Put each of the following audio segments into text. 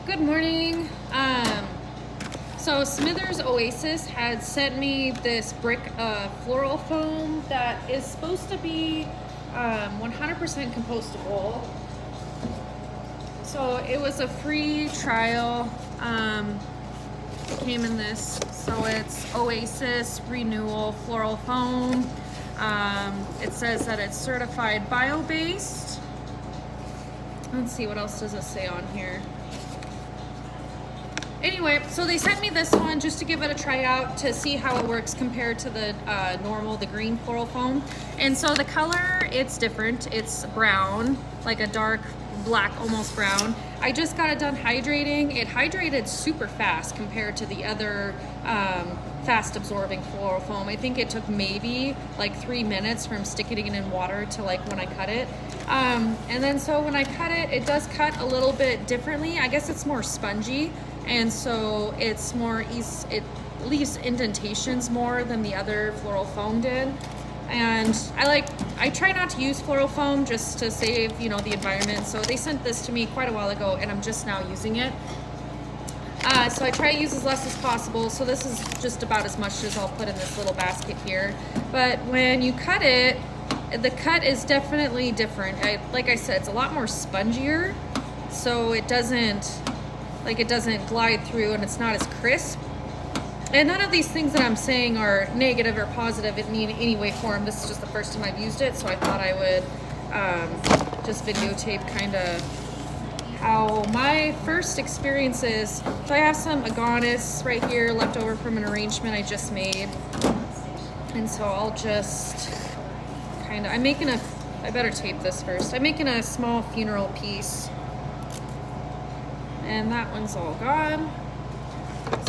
Good morning. So Smithers-Oasis had sent me this brick of floral foam that is supposed to be 100% compostable. So it was a free trial. It came in this. So it's Oasis Renewal Floral Foam. It says that it's certified bio-based. Let's see, what else does it say on here? Anyway, so they sent me this one just to give it a try out to see how it works compared to the the green floral foam. And so the color, it's different. It's brown, like a dark black, almost brown. I just got it done hydrating. It hydrated super fast compared to the other fast absorbing floral foam. I think it took maybe like 3 minutes from sticking it in water to like when I cut it. And then so when I cut it, it does cut a little bit differently. I guess it's more spongy. And so it's more, it leaves indentations more than the other floral foam did. And I try not to use floral foam just to save, the environment. So they sent this to me quite a while ago and I'm just now using it. So I try to use as less as possible. So this is just about as much as I'll put in this little basket here. But when you cut it, the cut is definitely different. Like I said, it's a lot more spongier. So it doesn't glide through and it's not as crisp. And none of these things that I'm saying are negative or positive in any way, form. This is just the first time I've used it, so I thought I would just videotape kind of how my first experience is. So I have some aganis right here left over from an arrangement I just made. And so I'll just I better tape this first. I'm making a small funeral piece. And that one's all gone.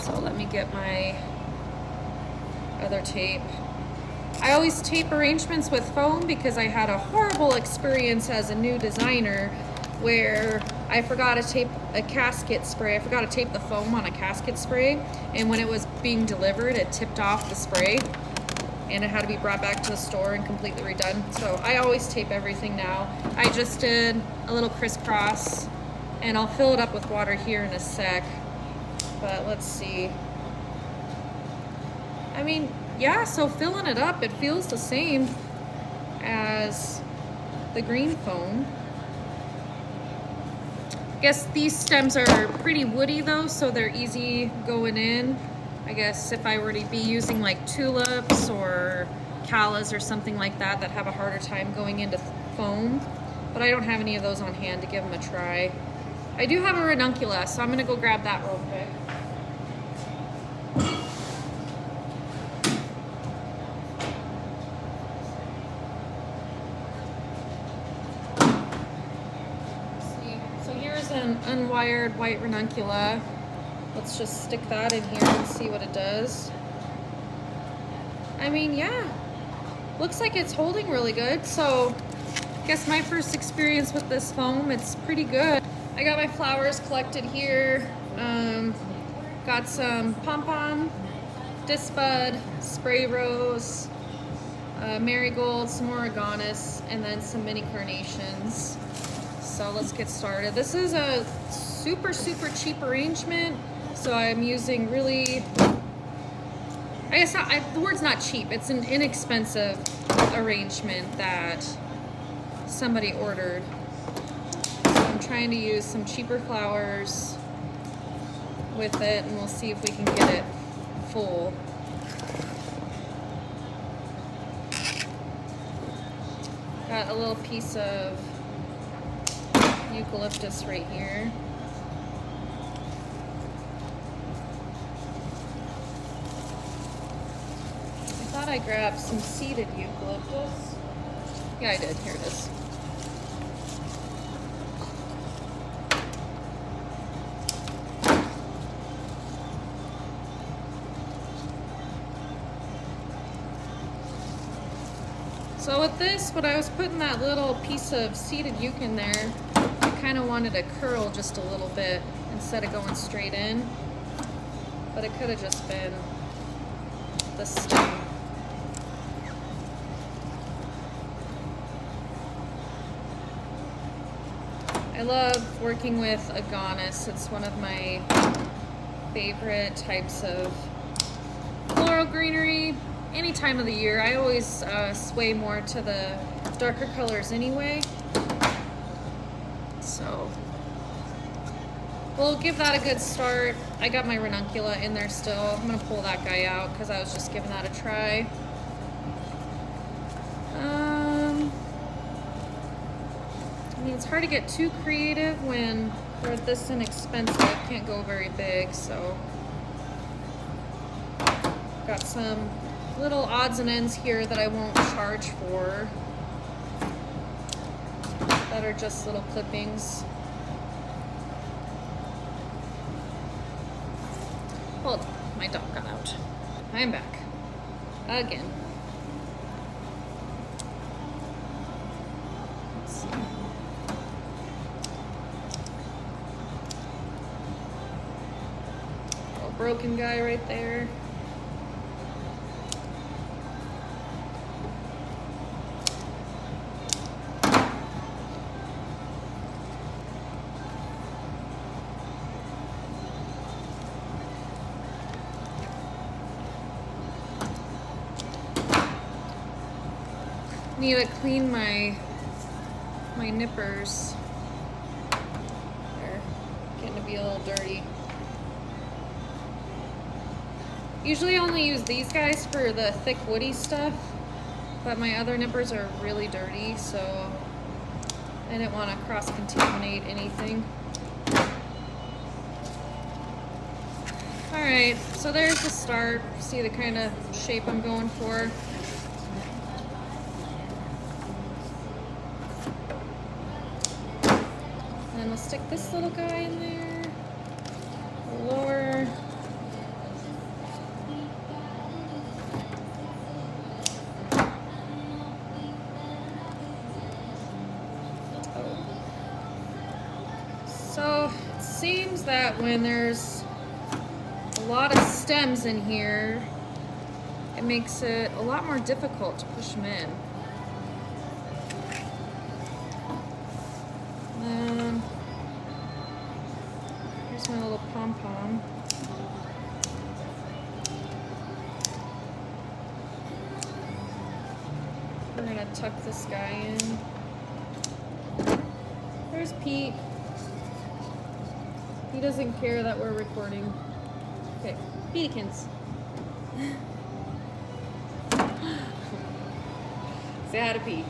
So let me get my other tape. I always tape arrangements with foam because I had a horrible experience as a new designer where I forgot to tape a casket spray. I forgot to tape the foam on a casket spray. And when it was being delivered, it tipped off the spray and it had to be brought back to the store and completely redone. So I always tape everything now. I just did a little crisscross. And I'll fill it up with water here in a sec. But let's see. I mean, yeah, so filling it up, it feels the same as the green foam. I guess these stems are pretty woody though, so they're easy going in. I guess if I were to be using like tulips or callas or something like that have a harder time going into foam. But I don't have any of those on hand to give them a try. I do have a ranunculus, so I'm gonna go grab that real quick. See, so here's an unwired white ranuncula. Let's just stick that in here and see what it does. I mean, yeah, looks like it's holding really good. So I guess my first experience with this foam, it's pretty good. I got my flowers collected here. Got some pom-pom, disbud, spray rose, marigold, some more aganis, and then some mini carnations. So let's get started. This is a super, super cheap arrangement. So I'm using really, I guess the word's not cheap. It's an inexpensive arrangement that somebody ordered. I'm trying to use some cheaper flowers with it and we'll see if we can get it full. Got a little piece of eucalyptus right here. I thought I grabbed some seeded eucalyptus. Yeah, I did. Here it is. So with this, when I was putting that little piece of seeded euc in there, I kind of wanted to curl just a little bit instead of going straight in. But it could have just been the stem. I love working with agonis. It's one of my favorite types of floral greenery. Any time of the year, I always sway more to the darker colors anyway. So we'll give that a good start. I got my ranuncula in there still. I'm gonna pull that guy out because I was just giving that a try. I mean, it's hard to get too creative when they're this inexpensive. Can't go very big, so. Got some little odds and ends here that I won't charge for, that are just little clippings. Hold on, my dog got out. I'm back again. Let's see. Little broken guy right there. Need to clean my nippers. They're getting to be a little dirty. Usually I only use these guys for the thick woody stuff, but my other nippers are really dirty, so I didn't want to cross-contaminate anything. Alright, so there's the start. See the kind of shape I'm going for. And we'll stick this little guy in there, lower. So it seems that when there's a lot of stems in here, it makes it a lot more difficult to push them in. Here's my little pom-pom. We're gonna tuck this guy in. There's Pete. He doesn't care that we're recording. Okay, Petekins. Say hi to Pete.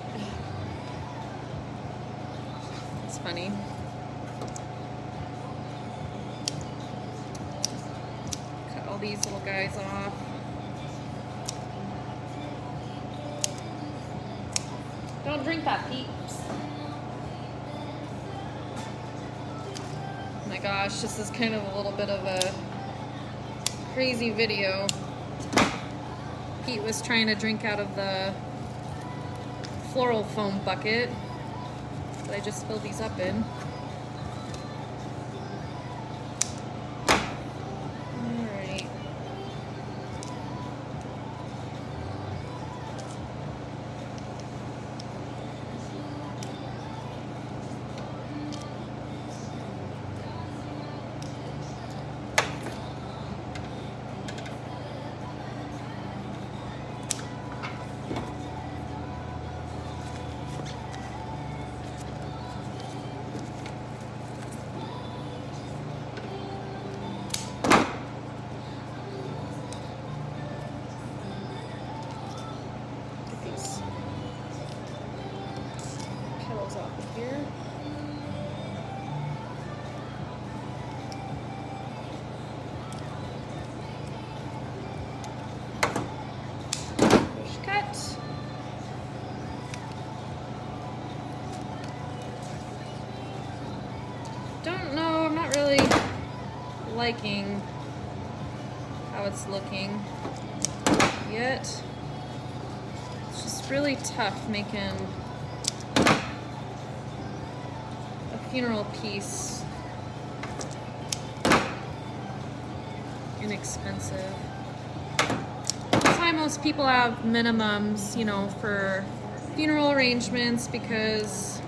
It's funny. Cut all these little guys off. Don't drink that, Pete. Oh my gosh, this is kind of a little bit of a crazy video. Pete was trying to drink out of the floral foam bucket that I just filled these up in. Alright. Off of here. Push cut. Don't know, I'm not really liking how it's looking yet. It's just really tough making funeral piece inexpensive. That's why most people have minimums, you know, for funeral arrangements, because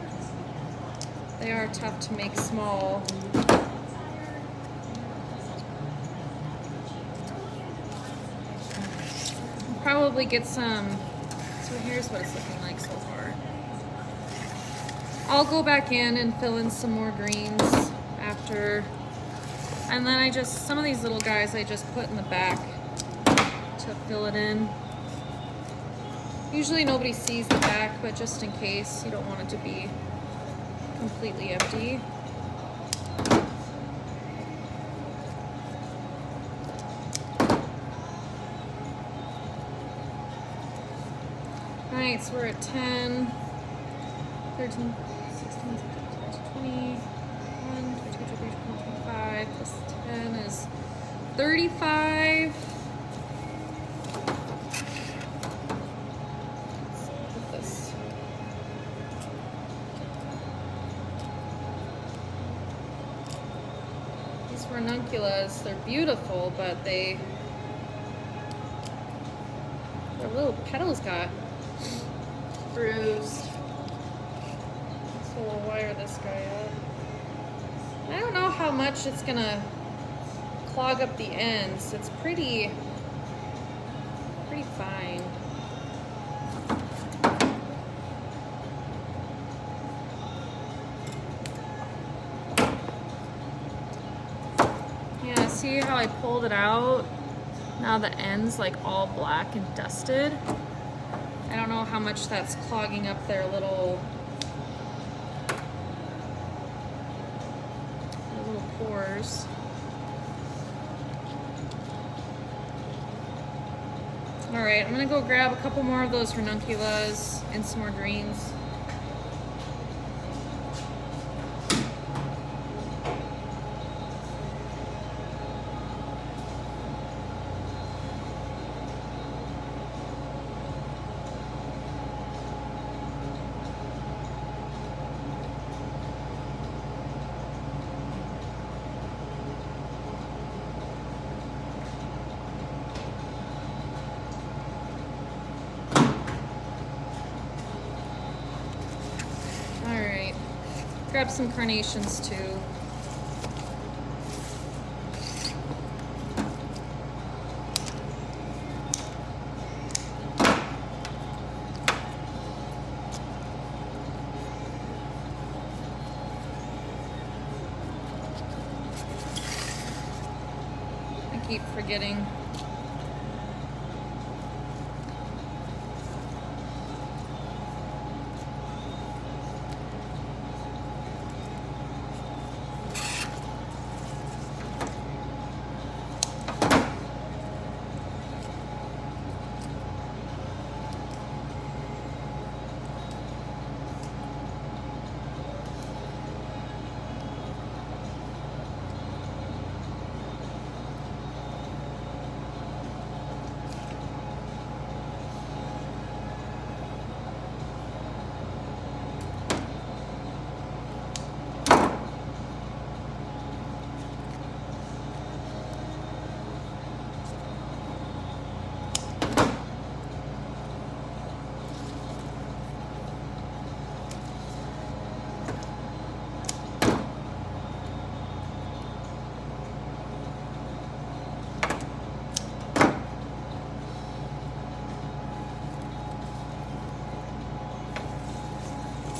They are tough to make small. Probably get some, so here's what it's looking like so far. I'll go back in and fill in some more greens after, and then some of these little guys I just put in the back to fill it in. Usually nobody sees the back, but just in case, you don't want it to be completely empty. Alright, so we're at 10, 13, 16, 17, 20, 21, 22, 23, 24, 25, plus 10 is 35. Let's put this. These ranunculus, they're beautiful, but their little petals got bruised. So we'll wire this guy up. I don't know how much it's gonna clog up the ends. It's pretty fine. Yeah, see how I pulled it out? Now the end's like all black and dusted. I don't know how much that's clogging up their little pores. All right, I'm gonna go grab a couple more of those ranunculus and some more greens. Grab some carnations too. I keep forgetting.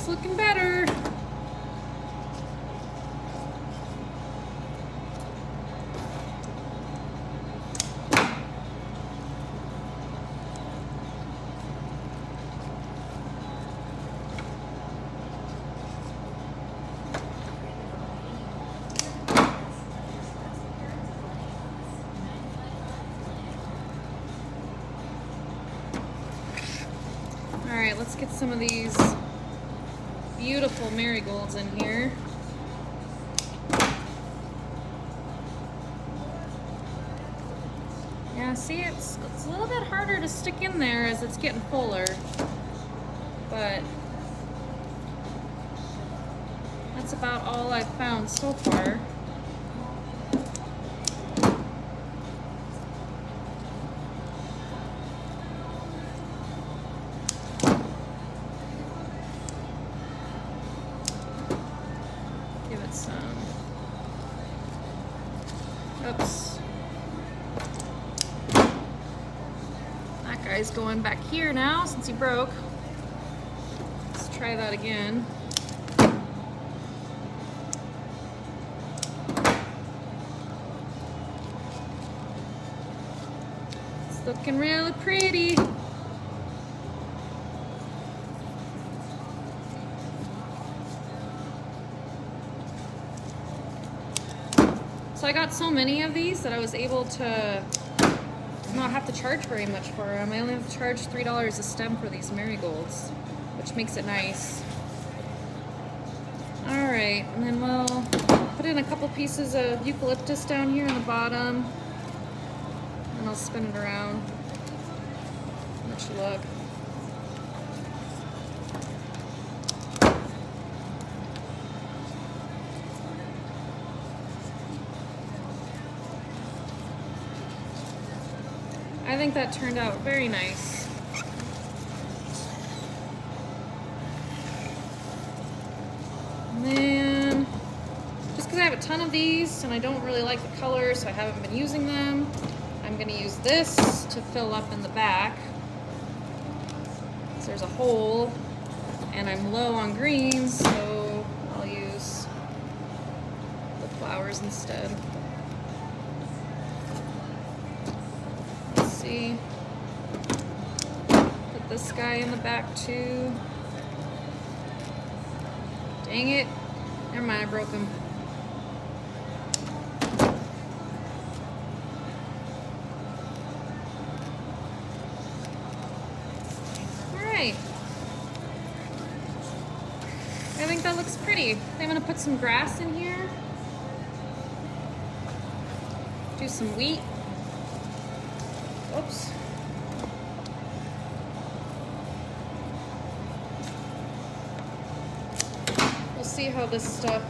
Looking better. All right, let's get some of these beautiful marigolds in here. Yeah, see, it's a little bit harder to stick in there as it's getting fuller, but that's about all I've found so far. Oops. That guy's going back here now since he broke. Let's try that again. It's looking really pretty. So I got so many of these that I was able to not have to charge very much for them. I only have to charge $3 a stem for these marigolds, which makes it nice. All right, and then we'll put in a couple pieces of eucalyptus down here in the bottom, and I'll spin it around. Let you look. I think that turned out very nice. And then, just because I have a ton of these and I don't really like the color, so I haven't been using them, I'm going to use this to fill up in the back. So there's a hole, and I'm low on greens, so I'll use the flowers instead. See, put this guy in the back too. Dang it. Never mind, I broke him. Alright. I think that looks pretty. I'm gonna put some grass in here. Do some wheat. Oops. We'll see how this stuff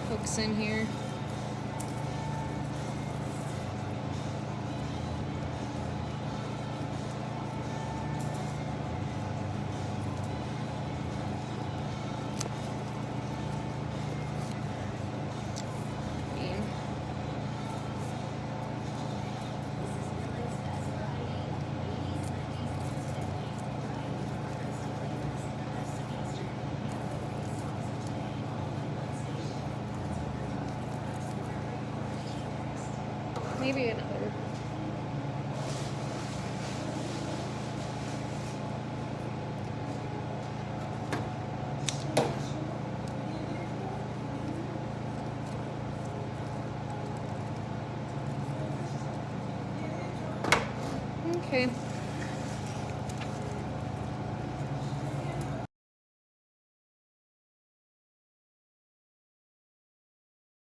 hooks in here. Maybe another. Okay.